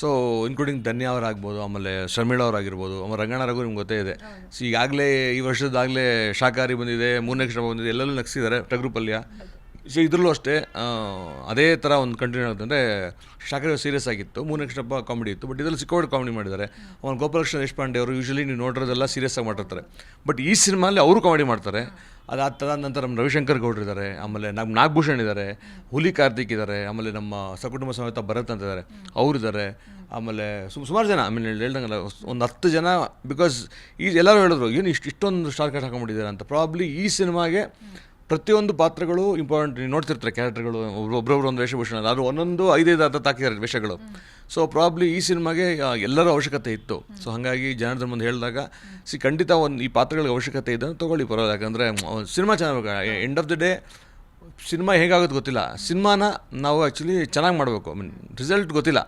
So including ಧನ್ಯ ಅವರಾಗ್ಬೋದು, ಆಮೇಲೆ ಶರ್ಮಿಳಾ ಅವರಾಗಿರ್ಬೋದು, ಆಮೇಲೆ ರಂಗಣ್ಣ ರಘು ನಿಮ್ಗೆ ಗೊತ್ತೇ ಇದೆ. ಸೊ ಈಗಾಗಲೇ ಈ ವರ್ಷದಾಗಲೇ ಶಾಕಾಹಾರಿ ಬಂದಿದೆ, ಮೂರನೇ ಕ್ಷಣ ಬಂದಿದೆ, ಎಲ್ಲೆಲ್ಲೂ ನಗ್ಸಿದ್ದಾರೆ ಟಗರು ಪಲ್ಯ. ಸೊ ಇದರಲ್ಲೂ ಅಷ್ಟೇ ಅದೇ ಥರ ಒಂದು ಕಂಟಿನ್ಯೂ ಆಗುತ್ತಂದರೆ ಶಾಕಾಹಾರಿ ಸೀರಿಯಸ್ ಆಗಿತ್ತು, ಮೂರನೇ ಕ್ಷಣ ಕಾಮಿಡಿ ಇತ್ತು. ಬಟ್ ಇದರಲ್ಲಿ ಸಿಕ್ಕೋಡ್ ಕಾಮಿಡಿ ಮಾಡಿದ್ದಾರೆ. ಅವನು ಗೋಪಾಲಕೃಷ್ಣ ದೇಶಪಾಂಡೆ ಅವರು ಯೂಶ್ವಲಿ ನೀವು ನೋಡಿರೋದೆಲ್ಲ ಸೀರಿಯಸ್ ಆಗಿ ಮಾಡಿರ್ತಾರೆ. ಬಟ್ ಈ ಸಿನಿಮಾಲಿ ಅವರು ಕಾಮಿಡಿ ಮಾಡ್ತಾರೆ. ಅದಾದ ನಂತರ ನಮ್ಮ ರವಿಶಂಕರ್ ಗೌಡ್ರು ಇದ್ದಾರೆ, ಆಮೇಲೆ ನಮ್ಮ ನಾಗಭೂಷಣ್ ಇದ್ದಾರೆ, ಹುಲಿ ಕಾರ್ತಿಕ್ ಇದ್ದಾರೆ, ಆಮೇಲೆ ನಮ್ಮ ಸಕುಟುಂಬ ಸಮೇತ ಭರತ್ ಅಂತಿದ್ದಾರೆ, ಅವರಿದ್ದಾರೆ. ಆಮೇಲೆ ಸುಮಾರು ಜನ, ಆಮೇಲೆ ಹೇಳ್ದಂಗಲ್ಲ ಒಂದು 10 ಜನ. ಬಿಕಾಸ್ ಎಲ್ಲರೂ ಹೇಳಿದ್ರು ಏನು ಇಷ್ಟೊಂದು ಸ್ಟಾರ್ ಕಾಸ್ಟ್ ಹಾಕೊಂಡ್ಬಿಟ್ಟಿದ್ದಾರೆ ಅಂತ. ಪ್ರಾಬ್ಲಿ ಈ ಸಿನಿಮಾಗೆ ಪ್ರತಿಯೊಂದು ಪಾತ್ರಗಳು ಇಂಪಾರ್ಟೆಂಟ್. ನೀವು ನೋಡ್ತಿರ್ತಾರೆ ಕ್ಯಾರೆಕ್ಟರ್ಗಳು ಒಬ್ಬೊಬ್ಬರು ಒಂದು ವೇಷಭೂಷಣ, ಅದು ಒಂದೊಂದು 5-5 ಅರ್ಧ ತಾಕಿದ್ದಾರೆ ವೇಷಗಳು. ಸೊ ಪ್ರಾಬ್ಲಿ ಈ ಸಿನಿಮಾಗೆ ಎಲ್ಲರ ಅವಶ್ಯಕತೆ ಇತ್ತು. ಸೊ ಹಾಗಾಗಿ ಜನಾರ್ದನ್ ಮುಂದೆ ಹೇಳಿದಾಗ ಖಂಡಿತ ಈ ಪಾತ್ರಗಳಿಗೆ ಅವಶ್ಯಕತೆ ಇದೆ ತೊಗೊಳ್ಳಿ ಪರವಾಗಿಲ್ಲ. ಯಾಕಂದರೆ ಸಿನಿಮಾ ಚೆನ್ನಾಗಿ, ಎಂಡ್ ಆಫ್ ದ ಡೇ ಸಿನಿಮಾ ಹೇಗಾಗೋದು ಗೊತ್ತಿಲ್ಲ, ಸಿನಿಮಾನ ನಾವು ಆ್ಯಕ್ಚುಲಿ ಚೆನ್ನಾಗಿ ಮಾಡಬೇಕು. ರಿಸಲ್ಟ್ ಗೊತ್ತಿಲ್ಲ.